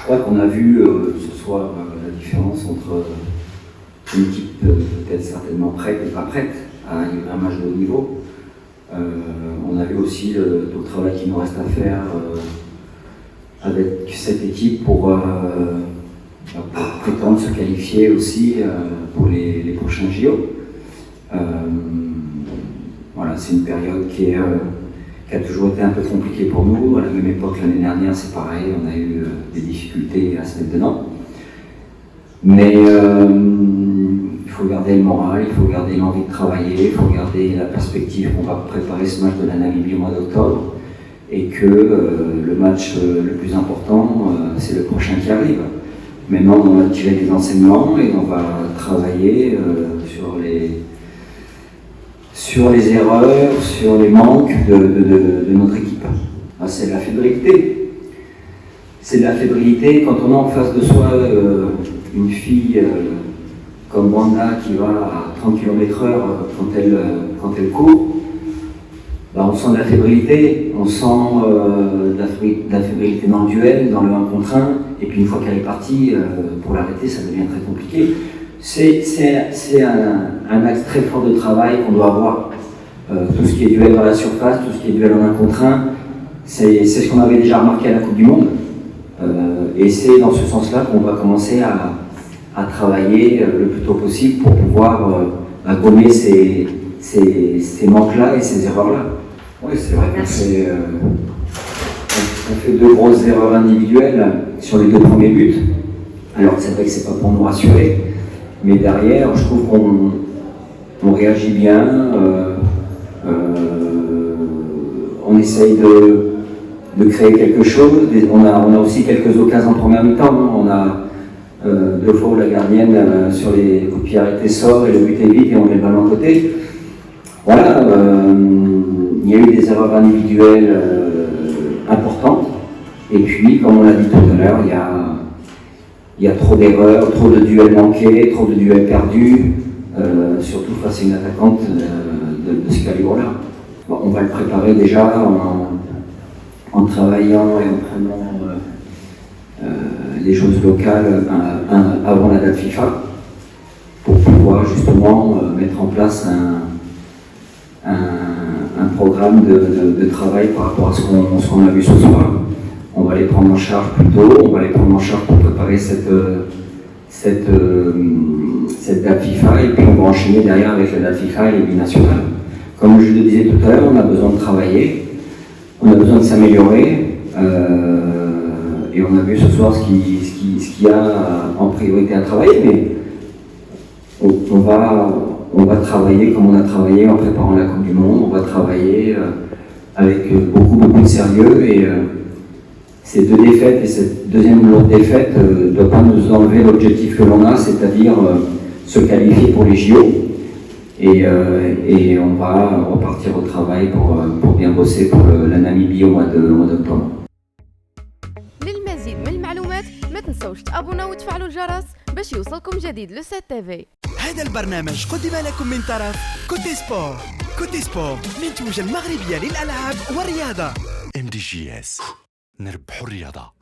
crois qu'on a vu ce soir la différence entre une équipe peut-être certainement prête et pas prête à livrer un match de haut niveau. On a vu aussi tout le travail qu'il nous reste à faire avec cette équipe pour prétendre se qualifier aussi pour les prochains JO. Voilà, c'est une période qui a toujours été un peu compliquée pour nous. À la même époque, l'année dernière, c'est pareil, on a eu des difficultés à se mettre dedans. Mais il faut garder le moral, il faut garder l'envie de travailler, il faut garder la perspective qu'on va préparer ce match de la Namibie au mois d'octobre et que le match le plus important, c'est le prochain qui arrive. Maintenant, on va tirer des enseignements et on va travailler sur les erreurs, sur les manques de notre équipe. C'est de la fébrilité. C'est de la fébrilité quand on a en face de soi une fille comme Wanda qui va à 30 km/h quand elle court. On sent de la fébrilité, on sent de la fébrilité dans le duel, dans le 1 contre 1, et puis une fois qu'elle est partie, pour l'arrêter, ça devient très compliqué. C'est un axe très fort de travail qu'on doit avoir. Tout ce qui est duel dans la surface, tout ce qui est duel en 1 contre 1, c'est ce qu'on avait déjà remarqué à la Coupe du Monde. Et c'est dans ce sens-là qu'on va commencer à travailler le plus tôt possible pour pouvoir gommer ces manques-là et ces erreurs-là. Oui, c'est vrai qu'on fait 2 grosses erreurs individuelles sur les 2 premiers buts. Alors c'est vrai que c'est pas pour nous rassurer, mais derrière, je trouve qu'on réagit bien, on essaye de créer quelque chose. On a aussi quelques occasions en première mi-temps. On a 2 fois où la gardienne sur les coups de pied arrêtés sort et le but est vide et on met le ballon à côté. Voilà, il y a eu des erreurs individuelles importantes. Et puis, comme on l'a dit tout à l'heure, il y a trop d'erreurs, trop de duels manqués, trop de duels perdus, surtout face à une attaquante de ce calibre-là. On va le préparer déjà en travaillant et en prenant les choses locales avant la date FIFA pour pouvoir justement mettre en place un programme de travail par rapport à ce qu'on a vu ce soir. On va les prendre en charge plus tôt, on va les prendre en charge pour préparer cette date FIFA et puis on va enchaîner derrière avec la date FIFA et les binationales. Comme je le disais tout à l'heure, on a besoin de travailler, on a besoin de s'améliorer et on a vu ce soir ce qu'il y a en priorité à travailler, mais on va travailler comme on a travaillé en préparant la Coupe du Monde, on va travailler avec beaucoup de sérieux et ces 2 défaites et cette deuxième lourde défaite ne doit pas nous enlever l'objectif que l'on a, c'est-à-dire se qualifier pour les JO. Et on va repartir au travail pour bien bosser pour la Namibie au mois d'octobre. للمزيد من المعلومات ما تنسوش تابوناو وتفعلوا الجرس باش يوصلكم جديد لو سات تيفي. هذا البرنامج قدم لكم من طرف كوتي سبور. كوتي سبور منتوجة المغربية للألعاب والرياضة. MDGS نربحوا الرياضة.